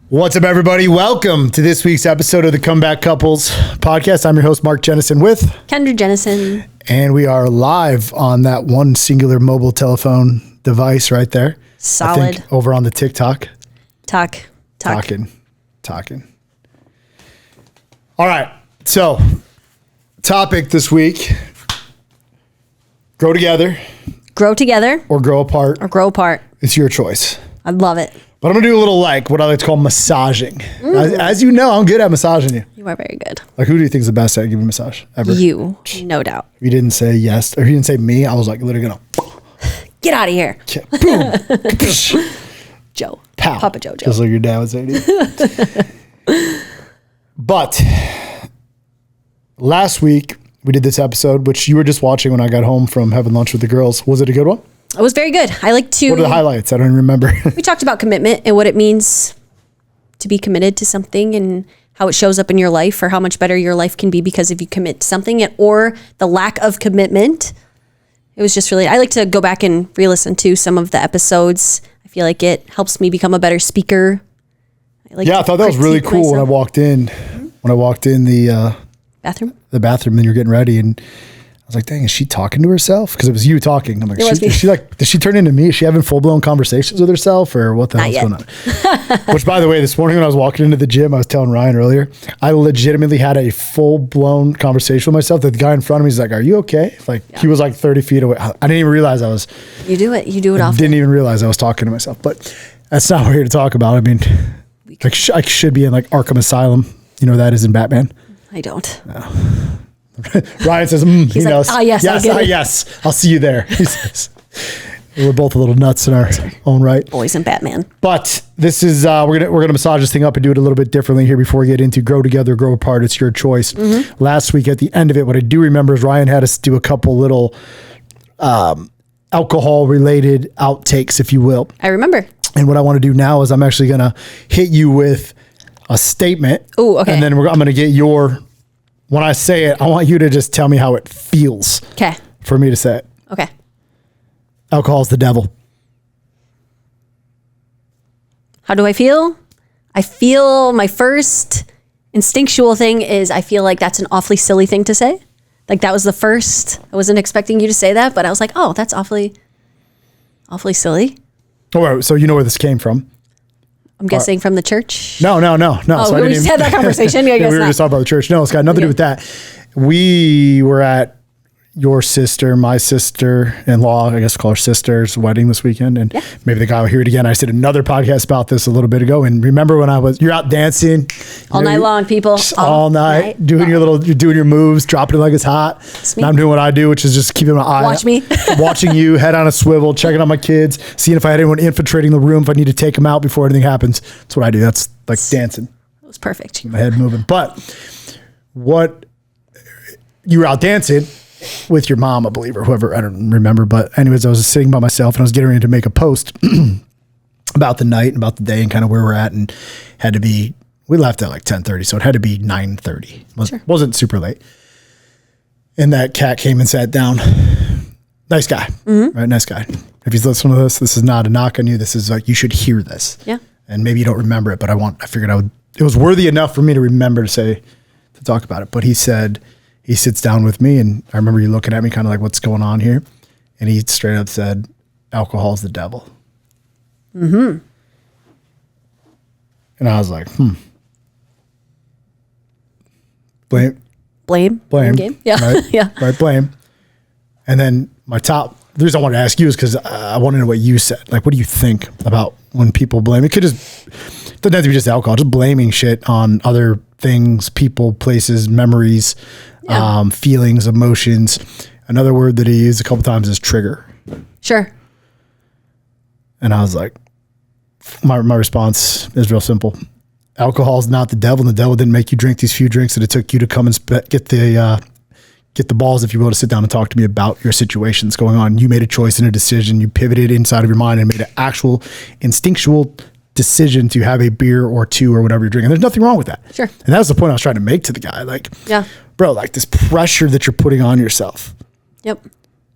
What's up, everybody? Welcome to this week's episode of the Comeback Couples podcast. I'm your host, Mark Jennison with Kendra Jennison. And we are live on that one singular mobile telephone device right there. Solid. I think over on the TikTok. Talking. All right. So, topic this week, grow together. Grow together. Or grow apart. It's your choice. I love it. But I'm going to do a little what I like to call massaging. As you know, I'm good at massaging you. You are very good. Like, who do you think is the best at giving a massage ever? You, no doubt. If you didn't say yes, or he didn't say me, I was like literally going to. Get out of here. Boom. Joe. Pow. Papa Jojo. Just like your dad would say to you. But last week, we did this episode, which you were just watching when I got home from having lunch with the girls. Was it a good one? It was very good. I like to... What are the highlights? I don't remember. We talked about commitment and what it means to be committed to something and how it shows up in your life, or how much better your life can be because if you commit to something, or the lack of commitment. It was just really... I like to go back and re-listen to some of the episodes. I feel like it helps me become a better speaker. I thought that was really cool myself. When I walked in. When I walked in the bathroom and you're getting ready, and I was like, dang, is she talking to herself? Because it was you talking. I'm like, did she turn into me? Is she having full-blown conversations with herself, or what the hell's going on? Which, by the way, this morning when I was walking into the gym, I was telling Ryan earlier, I legitimately had a full-blown conversation with myself. The guy in front of me is like, are you okay? He was like 30 feet away. I didn't even realize I was. You do it often. Didn't even realize I was talking to myself. But that's not what we're here to talk about. I mean, I should be in like Arkham Asylum. You know what that is in Batman? I don't. No. Ryan says, he knows. Yes, I'll see you there. He says, we're both a little nuts in our own right. Boys and Batman. But this is, we're gonna massage this thing up and do it a little bit differently here before we get into grow together, grow apart. It's your choice. Mm-hmm. Last week at the end of it, what I do remember is Ryan had us do a couple little alcohol related outtakes, if you will. I remember. And what I want to do now is I'm actually going to hit you with a statement. Oh, okay. And then I'm going to get when I say it, I want you to just tell me how it feels. Okay. For me to say it. Okay. Alcohol's the devil. How do I feel? I feel my first instinctual thing is I feel like that's an awfully silly thing to say. Like that was the first. I wasn't expecting you to say that, but I was like, oh, that's awfully silly. All right. So you know where this came from. I'm guessing from the church? No. Oh, so we just had that conversation? Yeah, I guess we were just talking about the church. No, it's got nothing to do with that. We were at your sister, my sister-in-law, I guess call her sister's wedding this weekend. And maybe the guy will hear it again. I did another podcast about this a little bit ago. And remember when you're out dancing. All night long, people. All night. Doing you're doing your moves, dropping it like it's hot. And I'm doing what I do, which is just keeping my eye. Watch me. Watching you, head on a swivel, checking on my kids, seeing if I had anyone infiltrating the room, if I need to take them out before anything happens. That's what I do. That's like dancing. It was perfect. My head moving. But you were out dancing with your mom, I believe, or whoever, I don't remember. But anyways, I was sitting by myself and I was getting ready to make a post about the night and about the day and kind of where we're at, and we left at like 10:30. So it had to be 9:30. Wasn't super late. And that cat came and sat down. Nice guy, right? Nice guy. If he's listening to this is not a knock on you. This is like, you should hear this. Yeah. And maybe you don't remember it, but I figured it was worthy enough for me to remember to talk about it. But he said, he sits down with me, and I remember you looking at me kind of like, what's going on here? And he straight up said, alcohol's the devil. Mm-hmm. And I was like, Blame. Game. Yeah. Right? Yeah. Right. Blame. And then the reason I wanted to ask you is because I want to know what you said. Like, what do you think about when people blame? It doesn't have to be just alcohol, just blaming shit on other things, people, places, memories, feelings, emotions. Another word that he used a couple times is trigger. Sure. And I was like, my response is real simple. Alcohol is not the devil, and the devil didn't make you drink these few drinks that it took you to come and get the balls, if you will, to sit down and talk to me about your situations going on. You made a choice and a decision. You pivoted inside of your mind and made an actual instinctual decision to have a beer or two or whatever you're drinking. There's nothing wrong with that. Sure. And that was the point I was trying to make to the guy. Like, bro, like this pressure that you're putting on yourself. Yep.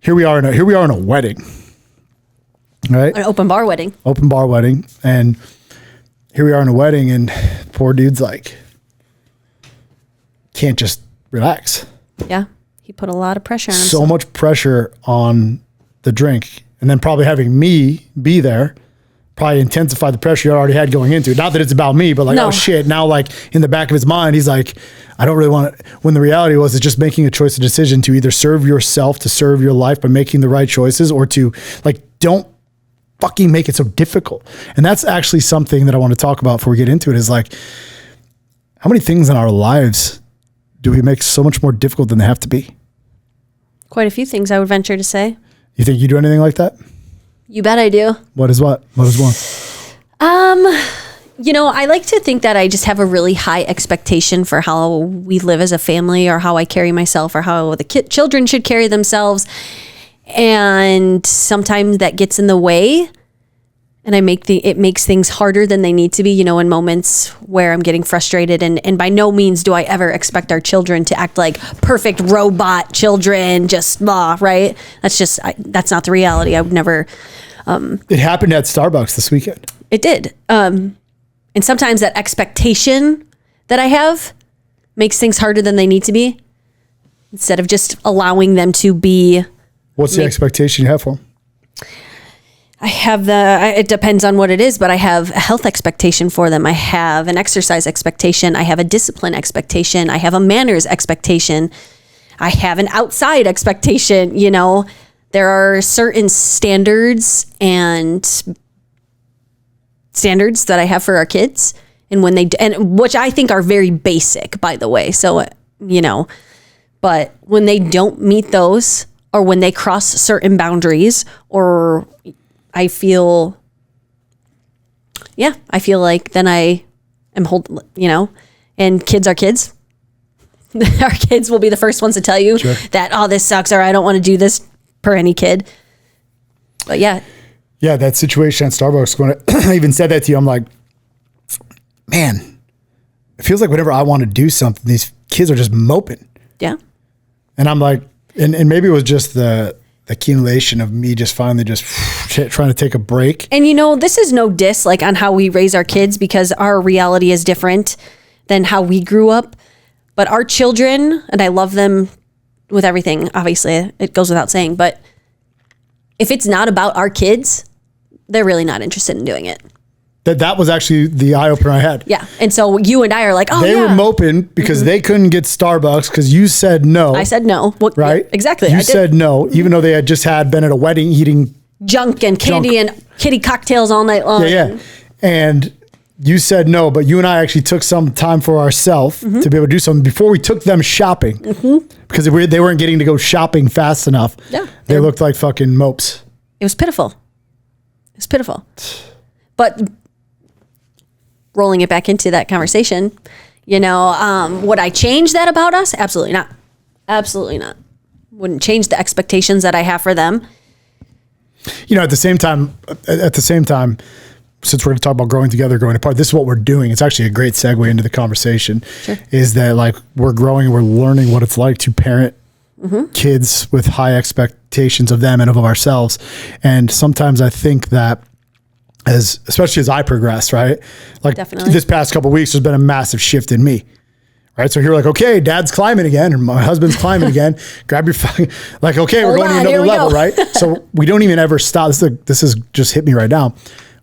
Here we are in a wedding. Right? An open bar wedding. And here we are in a wedding, and poor dude's like, can't just relax. Yeah. He put a lot of pressure on himself. So much pressure on the drink. And then probably having me be there probably intensified the pressure you already had going into it. Not that it's about me, but like, oh shit. Now, like in the back of his mind, he's like, I don't really want to, when the reality was, it's just making a choice, a decision to either serve yourself, to serve your life by making the right choices, or to like, don't fucking make it so difficult. And that's actually something that I want to talk about before we get into it, is like, how many things in our lives do we make so much more difficult than they have to be? Quite a few things, I would venture to say. You think you do anything like that? You bet I do. What is what? What is one? I like to think that I just have a really high expectation for how we live as a family, or how I carry myself, or how the children should carry themselves. And sometimes that gets in the way, and it makes things harder than they need to be, in moments where I'm getting frustrated. And by no means do I ever expect our children to act like perfect robot children, just right? That's not the reality. I would never. It happened at Starbucks this weekend. It did. And sometimes that expectation that I have makes things harder than they need to be, instead of just allowing them to be. What's the expectation you have for them? I have it depends on what it is, but I have a health expectation for them. I have an exercise expectation. I have a discipline expectation. I have a manners expectation. I have an outside expectation. There are certain standards that I have for our kids, and which I think are very basic, by the way. So, but when they don't meet those, or when they cross certain boundaries, or I feel like then I am and kids are kids. Our kids will be the first ones to tell you that, this sucks, or I don't want to do this, per any kid. But yeah. Yeah, that situation at Starbucks, when I even said that to you, I'm like, man, it feels like whenever I want to do something, these kids are just moping. Yeah. And I'm like, and maybe it was just the accumulation of me just finally just trying to take a break. And this is no diss like on how we raise our kids, because our reality is different than how we grew up. But our children, and I love them with everything, obviously, it goes without saying, but if it's not about our kids, they're really not interested in doing it. That was actually the eye opener I had. Yeah. And so you and I are like, they were moping because they couldn't get Starbucks because you said no. I said no. Well, right? Yeah, exactly. You said no, even though they had just been at a wedding eating junk and candy and kitty cocktails all night long. Yeah. And you said no, but you and I actually took some time for ourselves to be able to do something before we took them shopping, because they weren't getting to go shopping fast enough. Yeah. They looked like fucking mopes. It was pitiful. But rolling it back into that conversation, would I change that about us? Absolutely not. Absolutely not. Wouldn't change the expectations that I have for them. At the same time, since we're going to talk about growing together, growing apart, this is what we're doing. It's actually a great segue into the conversation. Sure. Is that like we're growing and we're learning what it's like to parent kids with high expectations of them and of ourselves. And sometimes I think that especially as I progress, right? Like Definitely. This past couple of weeks, there's been a massive shift in me, right? So you're like, okay, dad's climbing again, and my husband's climbing again. Grab your fucking, like, okay, we're going to another level, right? So we don't even ever stop. This is just hit me right now.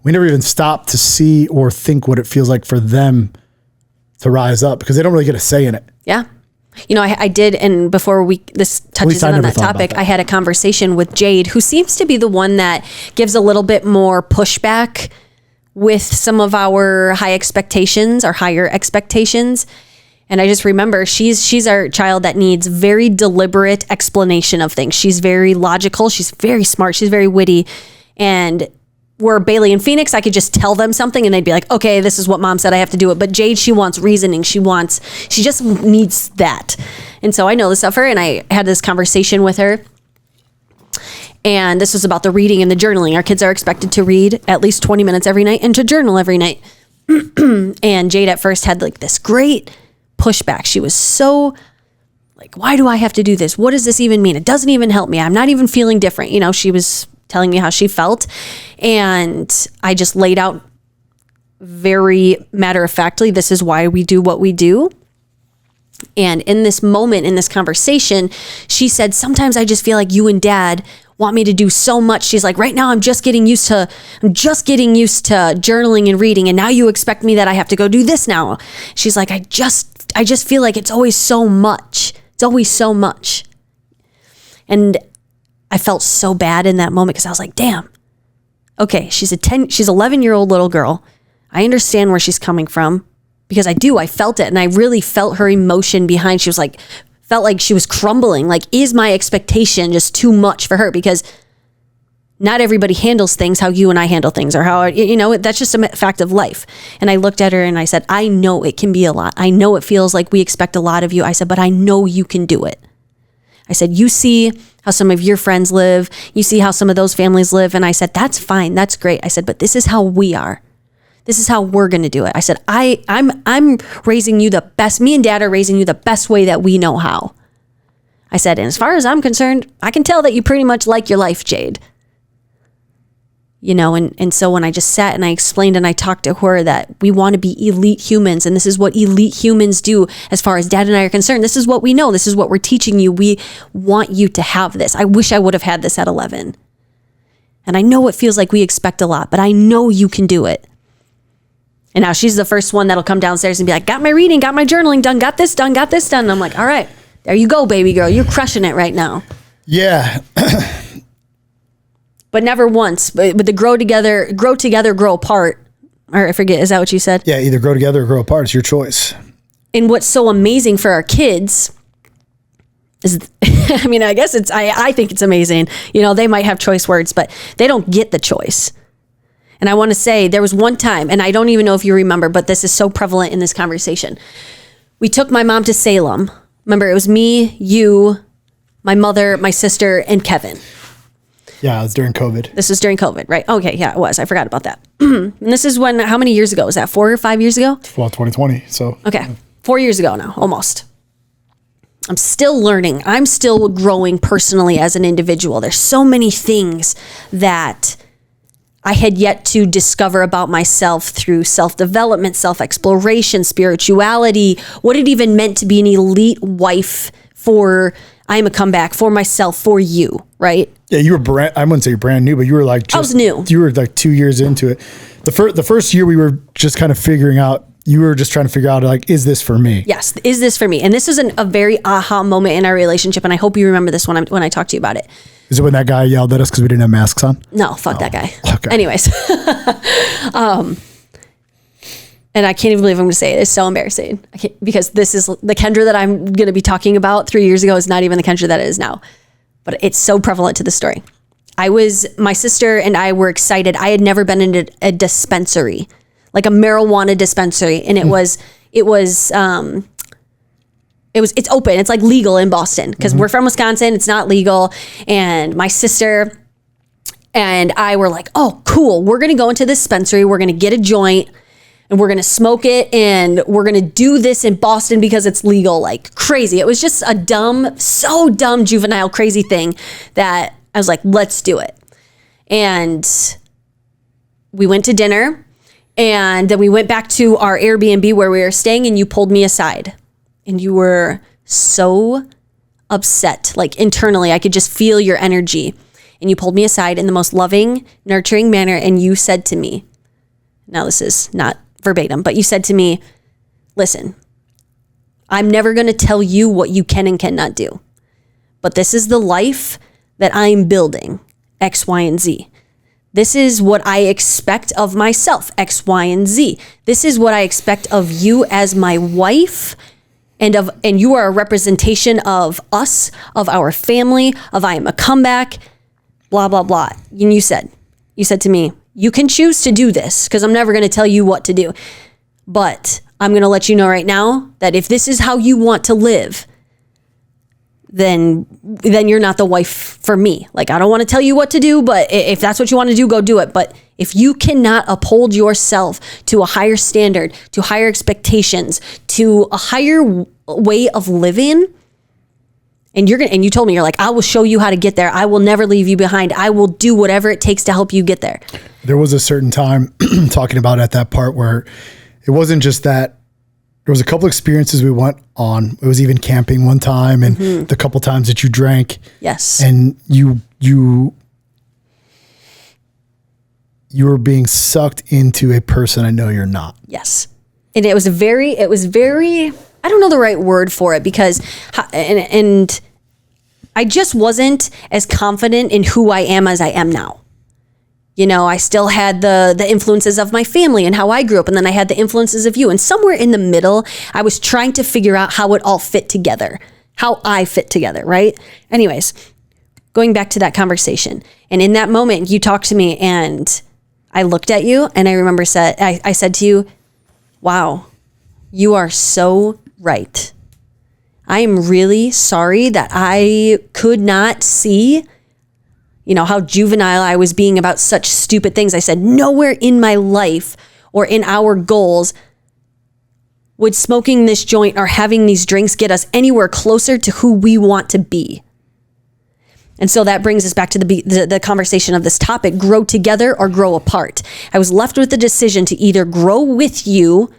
We never even stop to see or think what it feels like for them to rise up, because they don't really get a say in it. Yeah. I did, and before this touches on that topic, I had a conversation with Jade, who seems to be the one that gives a little bit more pushback with some of our high expectations, or higher expectations. And I just remember she's our child that needs very deliberate explanation of things. She's very logical. She's very smart. She's very witty. And where Bailey and Phoenix, I could just tell them something and they'd be like, okay, this is what mom said, I have to do it. But Jade, she wants reasoning. She just needs that. And so I know this of her, and I had this conversation with her. And this was about the reading and the journaling. Our kids are expected to read at least 20 minutes every night and to journal every night. And Jade at first had like this great pushback. She was so like, why do I have to do this? What does this even mean? It doesn't even help me. I'm not even feeling different. She was telling me how she felt. And I just laid out very matter-of-factly, this is why we do what we do. And in this moment, in this conversation, she said, sometimes I just feel like you and Dad want me to do so much. She's like, right now I'm just getting used to journaling and reading. And now you expect me that I have to go do this now. She's like, I just feel like it's always so much. It's always so much. And I felt so bad in that moment because I was like, damn. Okay, she's 11-year-old little girl. I understand where she's coming from because I felt it. And I really felt her emotion behind. She was like, felt like she was crumbling. Like, is my expectation just too much for her? Because not everybody handles things how you and I handle things, or how, that's just a fact of life. And I looked at her and I said, I know it can be a lot. I know it feels like we expect a lot of you. I said, but I know you can do it. I said, you see how some of your friends live. You see how some of those families live. And I said, that's fine. That's great. I said, but this is how we are. This is how we're going to do it. I said, I'm raising you the best. Me and Dad are raising you the best way that we know how. I said, and as far as I'm concerned, I can tell that you pretty much like your life, Jade. And so when I just sat and I explained and I talked to her that we want to be elite humans, and this is what elite humans do as far as Dad and I are concerned. This is what we know. This is what we're teaching you. We want you to have this. I wish I would have had this at 11. And I know it feels like we expect a lot, but I know you can do it. And now she's the first one that'll come downstairs and be like, got my reading, got my journaling done, got this done, got this done. And I'm like, all right, there you go, baby girl. You're crushing it right now. Yeah. But never once. But the grow together, grow apart. Or I forget, is that what you said? Yeah, either grow together or grow apart. It's your choice. And what's so amazing for our kids is, I guess I think it's amazing. They might have choice words, but they don't get the choice. And I want to say there was one time, and I don't even know if you remember, but this is so prevalent in this conversation. We took my mom to Salem. Remember, it was me, you, my mother, my sister, and Kevin. Yeah, it was during COVID. This was during COVID, right? Okay, yeah, it was. I forgot about that. And this is how many years ago? Was that 4 or 5 years ago? Well, 2020, so. Okay, 4 years ago now, almost. I'm still learning. I'm still growing personally as an individual. There's so many things that I had yet to discover about myself through self-development, self-exploration, spirituality, what it even meant to be an elite wife for I Am a Comeback, for myself, for you, right? Yeah, you were I wouldn't say you're brand new, but you were like, I was new. You were like 2 years into it. The first year we were just kind of figuring out, you were just trying to figure out, like, is this for me? Yes, is this for me? And this is a very aha moment in our relationship, and I hope you remember this when I talk to you about it. Is it when that guy yelled at us because we didn't have masks on? No, fuck that guy. Okay. Anyways. And I can't even believe I'm going to say it. It's so embarrassing. Because this is the Kendra that I'm going to be talking about 3 years ago is not even the Kendra that it is now. But it's so prevalent to the story. My sister and I were excited. I had never been in a dispensary, like a marijuana dispensary. And it's open. It's like legal in Boston because we're from Wisconsin. It's not legal. And my sister and I were like, oh, cool. We're going to go into this dispensary. We're going to get a joint and we're going to smoke it. And we're going to do this in Boston because it's legal, like crazy. It was just a so dumb, juvenile, crazy thing that I was like, let's do it. And we went to dinner and then we went back to our Airbnb where we were staying and you pulled me aside. And you were so upset, like internally, I could just feel your energy. And you pulled me aside in the most loving, nurturing manner. And you said to me, now this is not verbatim, but you said to me, listen, I'm never going to tell you what you can and cannot do. But this is the life that I'm building, X, Y, and Z. This is what I expect of myself, X, Y, and Z. This is what I expect of you as my wife. And you are a representation of us, of our family, of I Am a Comeback, blah, blah, blah. And you said to me, you can choose to do this because I'm never going to tell you what to do. But I'm going to let you know right now that if this is how you want to live, then you're not the wife for me. Like, I don't want to tell you what to do, but if that's what you want to do, go do it. But if you cannot uphold yourself to a higher standard, to higher expectations, to a higher way of living, and you told me, you're like, I will show you how to get there. I will never leave you behind. I will do whatever it takes to help you get there. There was a certain time talking about at that part where it wasn't just that. There was a couple experiences we went on. It was even camping one time, and the couple times that you drank. Yes. And you were being sucked into a person I know you're not. Yes. And it was very, I don't know the right word for it because, and I just wasn't as confident in who I am as I am now. You know, I still had the influences of my family and how I grew up. And then I had the influences of you. And somewhere in the middle, I was trying to figure out how it all fit together, how I fit together, right? Anyways, going back to that conversation. And in that moment, you talked to me and I looked at you and I remember I said to you, wow, you are so right. I am really sorry that I could not see, you know, how juvenile I was being about such stupid things. I said, nowhere in my life or in our goals would smoking this joint or having these drinks get us anywhere closer to who we want to be. And so that brings us back to the conversation of this topic, grow together or grow apart. I was left with the decision to either grow with you,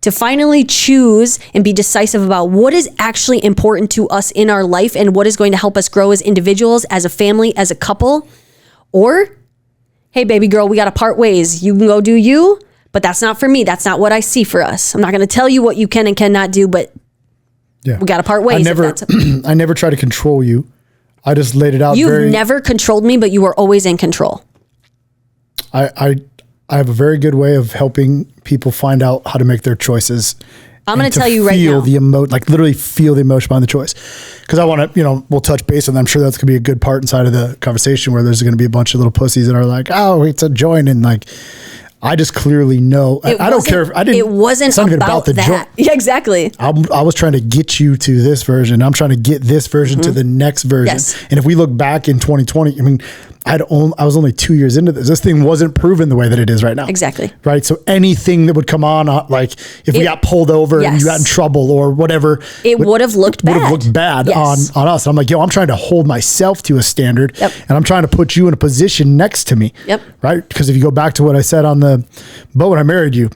to finally choose and be decisive about what is actually important to us in our life and what is going to help us grow as individuals, as a family, as a couple. Or, hey, baby girl, we got to part ways. You can go do you, but that's not for me. That's not what I see for us. I'm not going to tell you what you can and cannot do, but we got to part ways. I never try to control you. I just laid it out. You've never controlled me, but you were always in control. I have a very good way of helping people find out how to make their choices. I'm going to tell you right now. Literally feel the emotion behind the choice. Because I want to, we'll touch base on that. I'm sure that's going to be a good part inside of the conversation where there's going to be a bunch of little pussies that are like, oh, it's a joint. And like, I just clearly know. I don't care if I didn't. It wasn't about the that. Joint. Yeah, exactly. I was trying to get you to this version. I'm trying to get this version to the next version. Yes. And if we look back in 2020, I mean, I was only 2 years into this. This thing wasn't proven the way that it is right now. Exactly. Right. So anything that would come on, like if we got pulled over and you got in trouble or whatever, it would have looked bad. Would have looked bad on us. I'm like, I'm trying to hold myself to a standard, and I'm trying to put you in a position next to me. Yep. Right. Because if you go back to what I said on the boat when I married you,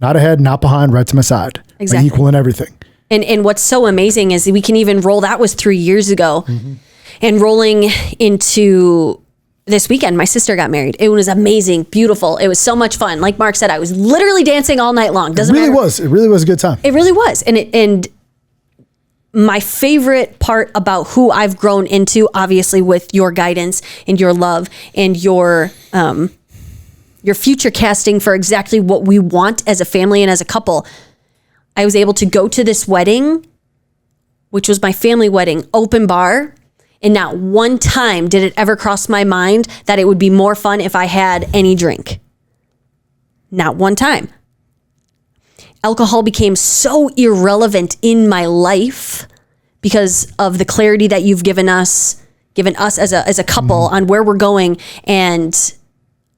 not ahead, not behind, right to my side. Exactly. Like equal in everything. And what's so amazing is we can even roll. That was 3 years ago, and rolling into this weekend, my sister got married. It was amazing, beautiful. It was so much fun. Like Mark said, I was literally dancing all night long. Doesn't matter. It really was a good time. It really was. And my favorite part about who I've grown into, obviously with your guidance and your love and your future casting for exactly what we want as a family and as a couple. I was able to go to this wedding, which was my family wedding, open bar. And not one time did it ever cross my mind that it would be more fun if I had any drink. Not one time. Alcohol became so irrelevant in my life because of the clarity that you've given us as a couple on where we're going and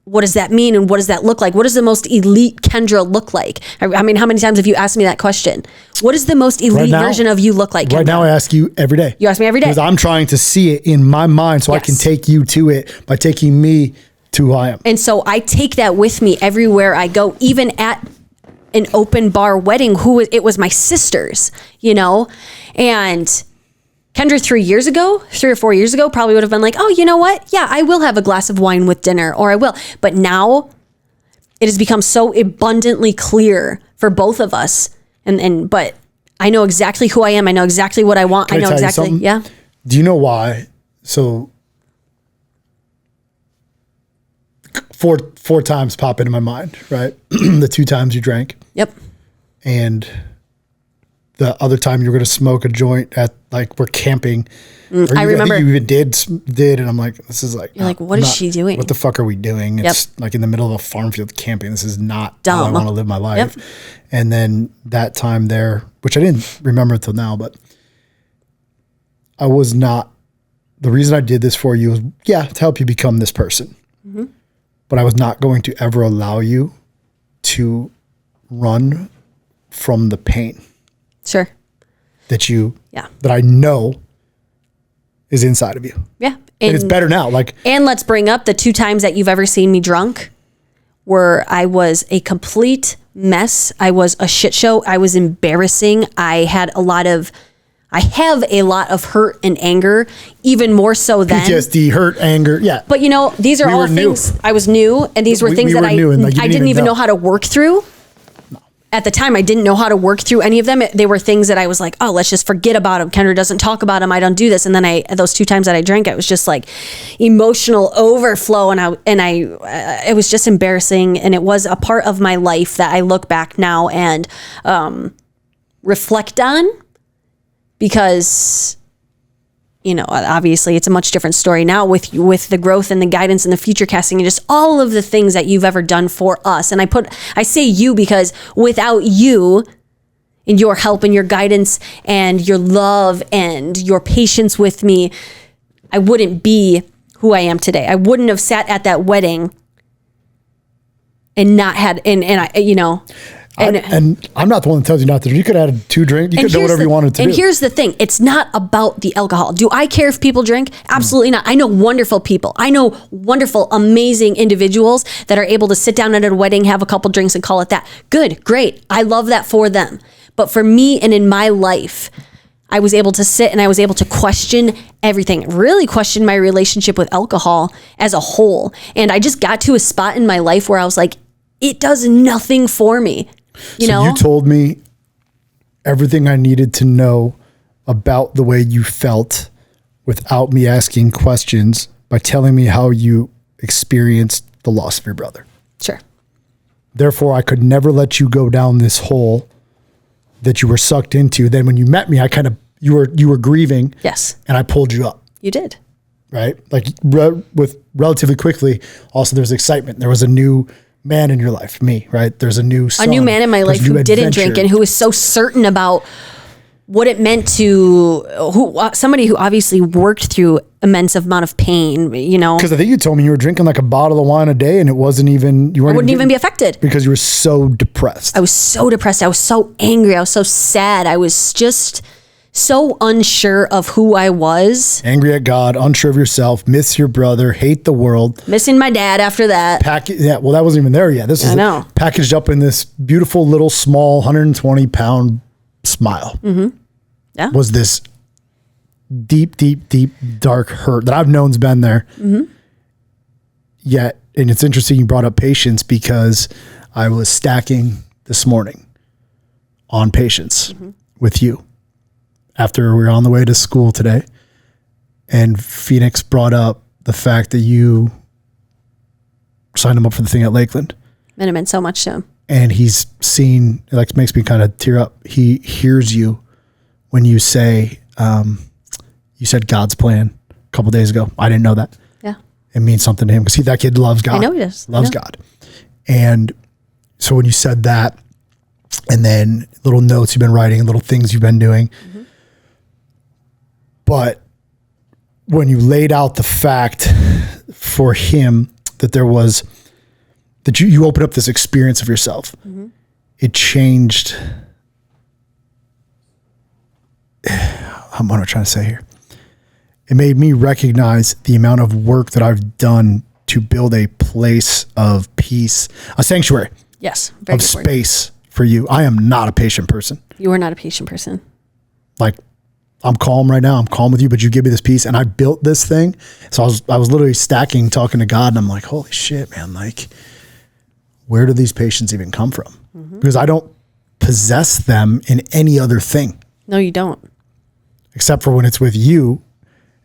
what does that mean and what does that look like? What does the most elite Kendra look like? I mean, how many times have you asked me that question? What does the most elite version of you look like, Kendra? Right now I ask you every day. You ask me every day? Because I'm trying to see it in my mind so I can take you to it by taking me to who I am. And so I take that with me everywhere I go, even at an open bar wedding. It was my sister's, and Kendra 3 or 4 years ago probably would have been like, oh, you know what? Yeah, I will have a glass of wine with dinner, or I will. But now it has become so abundantly clear for both of us. But I know exactly who I am. I know exactly what I want. Can I know exactly. Yeah. Do you know why? So four times pop into my mind, right? The 2 times you drank. Yep. And the other time you were going to smoke a joint at we're camping. I remember. I think you even did. And I'm like, this is like, you're like, what is she doing? What the fuck are we doing? It's like in the middle of a farm field camping. This is not how I want to live my life. Yep. And then that time there, which I didn't remember until now, but I was not, the reason I did this for you was, to help you become this person. Mm-hmm. But I was not going to ever allow you to run from the pain. Sure. That I know is inside of you. Yeah. And it's better now. And let's bring up the 2 times that you've ever seen me drunk. where I was a complete mess. I was a shit show. I was embarrassing. I have a lot of hurt and anger, even more so than PTSD, hurt, anger. Yeah. But these are all things I was new, and these were things that I didn't even know how to work through. At the time, I didn't know how to work through any of them. They were things that I was like, oh, let's just forget about them. Kendra doesn't talk about them. I don't do this. And then those 2 times that I drank, it was just like emotional overflow. And it was just embarrassing. And it was a part of my life that I look back now and reflect on, because obviously it's a much different story now with the growth and the guidance and the future casting and just all of the things that you've ever done for us. And I say you because without you and your help and your guidance and your love and your patience with me, I wouldn't be who I am today. I wouldn't have sat at that wedding and not had, and I'm not the one that tells you not to drink. You could have had 2 drinks. You could do whatever you wanted to do. And here's the thing. It's not about the alcohol. Do I care if people drink? Absolutely not. I know wonderful people. I know wonderful, amazing individuals that are able to sit down at a wedding, have a couple drinks and call it that. Good, great. I love that for them. But for me and in my life, I was able to sit and I was able to question everything, really question my relationship with alcohol as a whole. And I just got to a spot in my life where I was like, it does nothing for me. You told me everything I needed to know about the way you felt without me asking questions by telling me how you experienced the loss of your brother. Sure. Therefore, I could never let you go down this hole that you were sucked into. Then when you met me, you were grieving. Yes. And I pulled you up. You did. Right? Like with relatively quickly, also there's excitement. There was a new man in your life, me, right? There's a new son, a new man in my life who didn't drink and who was so certain about what it meant to somebody who obviously worked through immense amount of pain, Because I think you told me you were drinking like a bottle of wine a day, and it wasn't even I wouldn't even be affected because you were so depressed. I was so depressed. I was so angry. I was so sad. I was just so unsure of who I was. Angry at God, unsure of yourself, miss your brother, hate the world. Missing my dad after that. That wasn't even there yet. This is packaged up in this beautiful little small 120-pound smile. Mm-hmm. Yeah. Was this deep, deep, deep, dark hurt that I've known's been there. Mm-hmm. Yet, and it's interesting you brought up patience because I was stacking this morning on patience with you. After we were on the way to school today, and Phoenix brought up the fact that you signed him up for the thing at Lakeland. And it meant so much to him. And he's seen, it makes me kind of tear up. He hears you when you say, you said God's plan a couple days ago. I didn't know that. Yeah. It means something to him because that kid loves God. I know he does. Loves God. And so when you said that, and then little notes you've been writing, little things you've been doing, but when you laid out the fact for him that you opened up this experience of yourself, it changed. What am I trying to say here? It made me recognize the amount of work that I've done to build a place of peace, a sanctuary. Yes. Of space for you. I am not a patient person. You are not a patient person. Like, I'm calm right now. I'm calm with you, but you give me this peace, and I built this thing. So I was literally stacking, talking to God, and I'm like, holy shit, man! Like, where do these patients even come from? Because I don't possess them in any other thing. No, you don't. Except for when it's with you,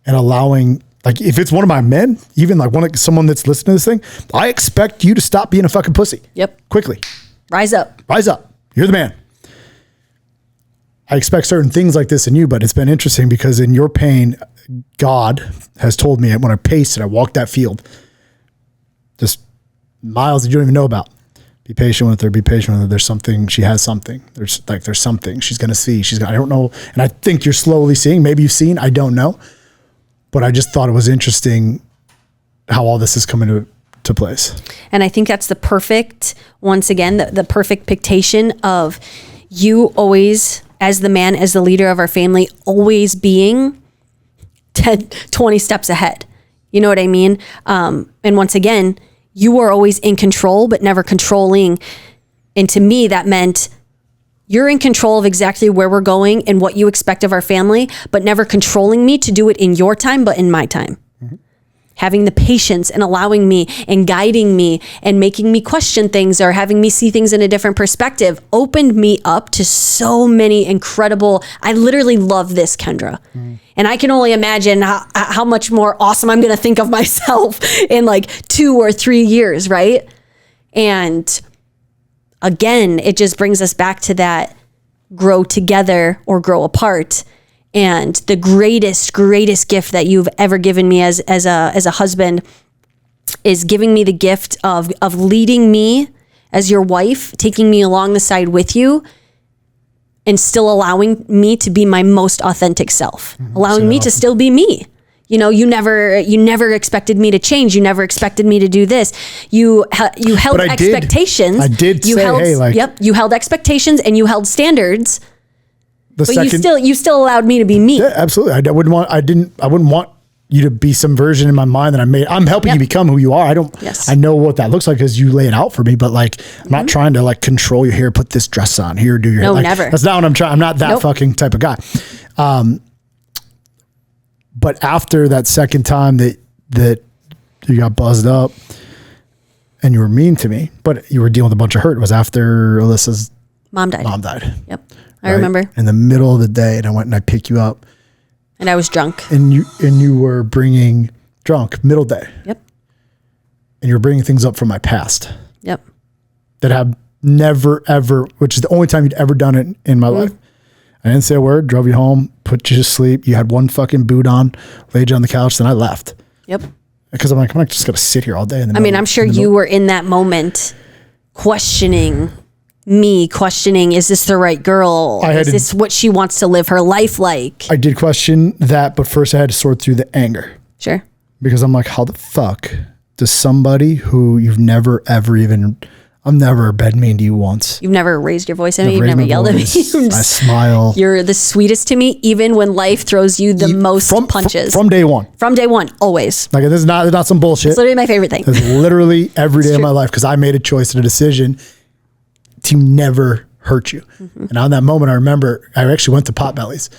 and allowing, like, if it's one of my men, even like someone that's listening to this thing, I expect you to stop being a fucking pussy. Yep. Quickly. Rise up. Rise up. You're the man. I expect certain things like this in you, but it's been interesting because in your pain, God has told me when I paced it, I walked that field, just miles that you don't even know about. Be patient with her. Be patient with her. There's something. She has something. There's something she's going to see. I don't know. And I think you're slowly seeing, maybe you've seen, I don't know, but I just thought it was interesting how all this is coming to place. And I think that's the perfect, once again, the perfect pictation of you always, as the man, as the leader of our family, always being 10, 20 steps ahead. You know what I mean? And once again, you are always in control, but never controlling. And to me, that meant you're in control of exactly where we're going and what you expect of our family, but never controlling me to do it in your time, but in my time. Mm-hmm. Having the patience and allowing me and guiding me and making me question things or having me see things in a different perspective opened me up to so many incredible, I literally love this, Kendra. Mm-hmm. And I can only imagine how much more awesome I'm going to think of myself in like 2 or 3 years, right? And again, it just brings us back to that grow together or grow apart. And the greatest gift that you've ever given me as a husband is giving me the gift of leading me as your wife, taking me along the side with you, and still allowing me to be my most authentic self, allowing me to still be me. You know, you never expected me to change. You never expected me to do this. You held expectations. I did you say, held, hey, like, yep, you held expectations and you held standards. But you still allowed me to be me. Yeah, absolutely. I wouldn't want you to be some version in my mind that I made. I'm helping you become who you are. I know what that looks like because you lay it out for me, but like, I'm not trying to like control you here, put this dress on here, do your hair. Like, never. That's not what I'm trying. I'm not that fucking type of guy. But after that second time that you got buzzed up and you were mean to me, but you were dealing with a bunch of hurt, it was after Alyssa's mom died. Yep. I remember. In the middle of the day, and I went and I picked you up. And I was drunk. And you were bringing drunk middle day. Yep. And you were bringing things up from my past. Yep. That have never, ever, which is the only time you'd ever done it in my life. I didn't say a word, drove you home, put you to sleep. You had one fucking boot on, laid you on the couch, then I left. Yep. Because I'm like, I'm not just going to sit here all day. I'm sure you were in that moment questioning, is this the right girl? Is this what she wants to live her life like? I did question that, but first I had to sort through the anger. Sure. Because I'm like, how the fuck does somebody who you've never, ever even... I've never been mean to you once. You've never raised your voice at me. You've never yelled at me. I smile. You're the sweetest to me, even when life throws you the most punches. From day one. From day one, always. Like, this is not some bullshit. It's literally my favorite thing. It's literally every day of my life because I made a choice and a decision to never hurt you. Mm-hmm. And on that moment, I remember I actually went to Potbelly's.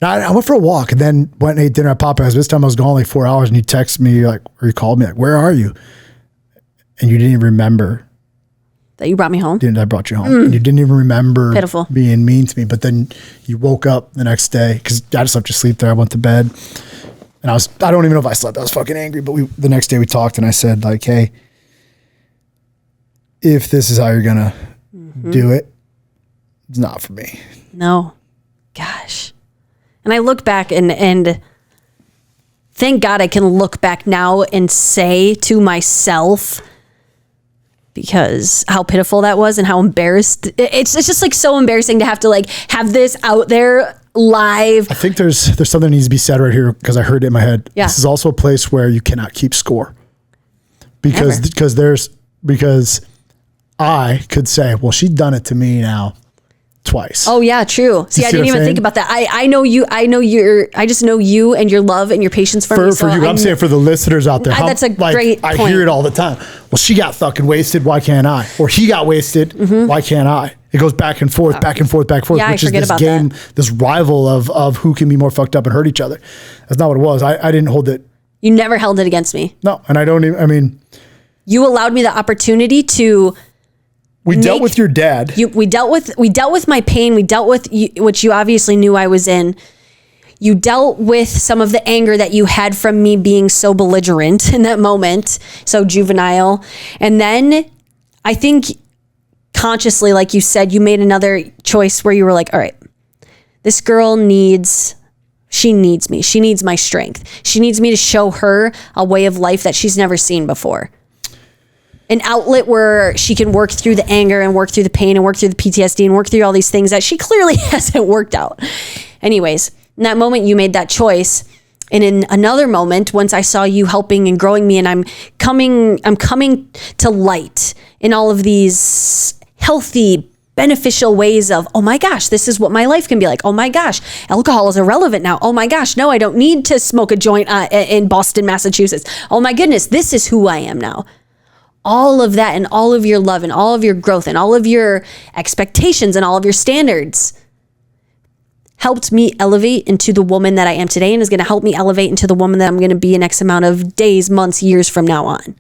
I went for a walk and then went and ate dinner at Potbelly's. This time I was gone like 4 hours and you texted me or you called me where are you? And you didn't even remember that you brought me home. I brought you home. And you didn't even remember Pitiful. Being mean to me. But then you woke up the next day because I just left you sleep there. I went to bed and I don't even know if I slept. I was fucking angry. But the next day we talked and I said like, hey, if this is how you're going to do it, it's not for me. No. Gosh. And I look back and thank God I can look back now and say to myself, because how pitiful that was and how embarrassed it's just like so embarrassing to have to like have this out there live. I think there's something that needs to be said right here because I heard it in my head. Yeah. This is also a place where you cannot keep score because I could say, well, she's done it to me now twice. Oh yeah, true. See, I didn't even think about that. I know you. I just know you and your love and your patience for me. For you, I'm saying for the listeners out there. That's a great point. I hear it all the time. Well, she got fucking wasted. Why can't I? Or he got wasted. Why can't I? It goes back and forth, back and forth, back and forth. Yeah, which is this game, this rival of who can be more fucked up and hurt each other. That's not what it was. I didn't hold it. You never held it against me. No, and I don't even. I mean, you allowed me the opportunity to. We dealt with your dad. We dealt with my pain. We dealt with which you obviously knew I was in. You dealt with some of the anger that you had from me being so belligerent in that moment, so juvenile. And then I think consciously, like you said, you made another choice where you were like, all right, this girl she needs me. She needs my strength. She needs me to show her a way of life that she's never seen before. An outlet where she can work through the anger and work through the pain and work through the PTSD and work through all these things that she clearly hasn't worked out. Anyways, in that moment, you made that choice. And in another moment, once I saw you helping and growing me and I'm coming to light in all of these healthy, beneficial ways of, oh my gosh, this is what my life can be like. Oh my gosh, alcohol is irrelevant now. Oh my gosh, no, I don't need to smoke a joint in Boston, Massachusetts. Oh my goodness, this is who I am now. All of that and all of your love and all of your growth and all of your expectations and all of your standards helped me elevate into the woman that I am today, and is going to help me elevate into the woman that I'm going to be in X amount of days, months, years from now on.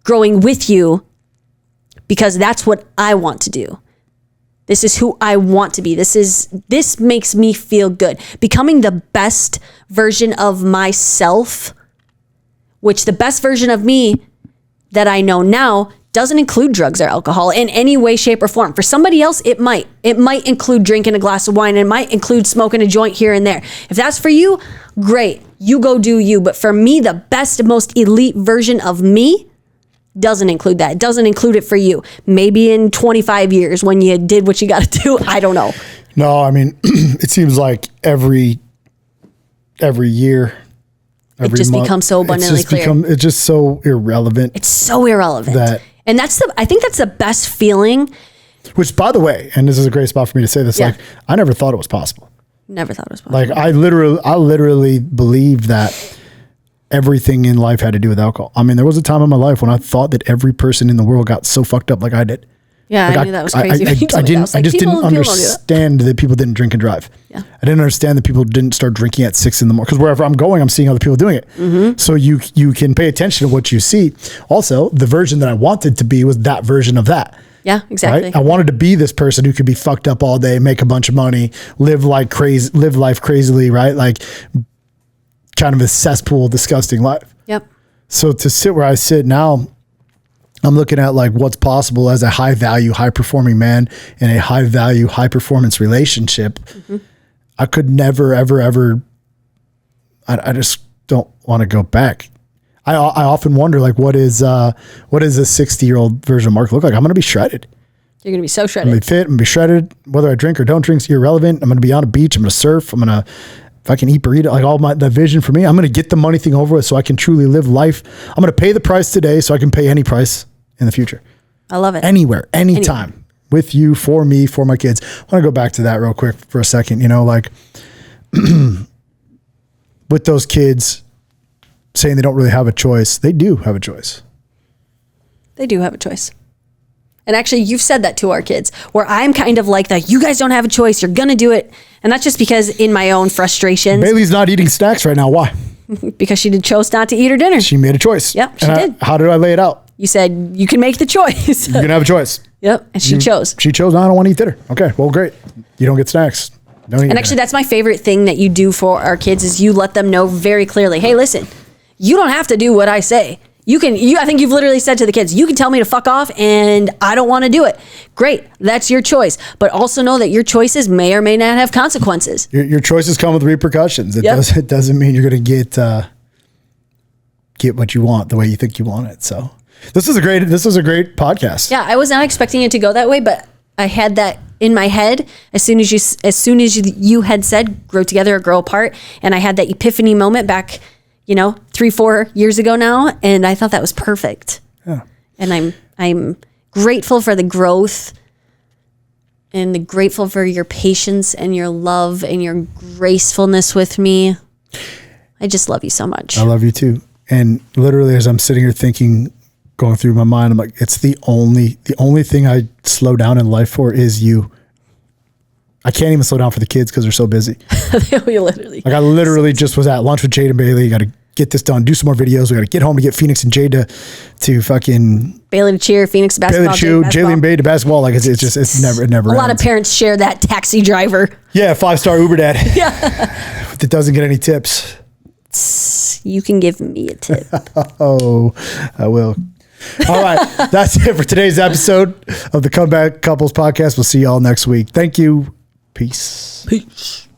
Growing with you, because that's what I want to do. This is who I want to be. This makes me feel good. Becoming the best version of myself, which the best version of me that I know now doesn't include drugs or alcohol in any way, shape, or form. For somebody else, it might. It might include drinking a glass of wine. It might include smoking a joint here and there. If that's for you, great. You go do you. But for me, the best, most elite version of me doesn't include that. It doesn't include it for you. Maybe in 25 years when you did what you got to do. I don't know. No, I mean, it seems like every year, every it just month, becomes so abundantly clear. It's just so irrelevant. It's so irrelevant. And I think that's the best feeling. Which, by the way, and this is a great spot for me to say this, like, I never thought it was possible. Never thought it was possible. Like, I literally believed that everything in life had to do with alcohol. I mean, there was a time in my life when I thought that every person in the world got so fucked up like I did. Yeah, like I knew that was crazy. I just didn't understand that people didn't drink and drive. Yeah. I didn't understand that people didn't start drinking at 6 a.m. because wherever I'm going, I'm seeing other people doing it. Mm-hmm. So you can pay attention to what you see. Also, the version that I wanted to be was that version of that. Yeah, exactly. Right? I wanted to be this person who could be fucked up all day, make a bunch of money, live life crazily, right? Like kind of a cesspool, disgusting life. Yep. So to sit where I sit now, I'm looking at like what's possible as a high value, high performing man in a high value, high performance relationship. Mm-hmm. I could never, ever, I just don't want to go back. I often wonder, like, what is a 60-year-old version of Mark look like? I'm going to be shredded. You're going to be so shredded. I'm going to be fit. I'm going to be shredded. Whether I drink or don't drink is irrelevant. I'm going to be on a beach. I'm going to surf. I'm going to, if I can eat burrito, like the vision for me, I'm going to get the money thing over with so I can truly live life. I'm going to pay the price today so I can pay any price in the future. I love it. Anywhere, anytime, with you, for me, for my kids. I want to go back to that real quick for a second. You know, like with those kids saying they don't really have a choice, they do have a choice. They do have a choice. And actually, you've said that to our kids, where I'm kind of like that. You guys don't have a choice. You're going to do it. And that's just because in my own frustrations. Bailey's not eating snacks right now. Why? Because she chose not to eat her dinner. She made a choice. Yep, she did. How did I lay it out? You said you can make the choice. You can have a choice. Yep, and she chose. She chose, no, I don't want to eat dinner. Okay, well, great. You don't get snacks. Don't eat and actually, that's my favorite thing that you do for our kids is you let them know very clearly, hey, listen, you don't have to do what I say. I think you've literally said to the kids, you can tell me to fuck off and I don't want to do it. Great. That's your choice. But also know that your choices may or may not have consequences. Your choices come with repercussions. It doesn't mean you're going to get what you want the way you think you want it. So this is a great podcast. Yeah. I was not expecting it to go that way, but I had that in my head as soon as you had said grow together or grow apart. And I had that epiphany moment back 3-4 years ago now, and I thought that was perfect. Yeah. And I'm grateful for the growth and grateful for your patience and your love and your gracefulness with me. I just love you so much. I love you too. And literally as I'm sitting here thinking, going through my mind, I'm like, it's the only thing I slow down in life for is you. I can't even slow down for the kids because they're so busy. We literally. Like I literally just was at lunch with Jade and Bailey. You got to get this done, do some more videos. We got to get home to get Phoenix and Jade to fucking Bailey to cheer, Phoenix to basketball, Bailey to cheer, Jaylee and Bailey to basketball. Like it never. A lot of parents share that taxi driver. Yeah, 5-star Uber dad. Yeah, that doesn't get any tips. You can give me a tip. Oh, I will. All right. That's it for today's episode of the Comeback Couples Podcast. We'll see y'all next week. Thank you. Peace.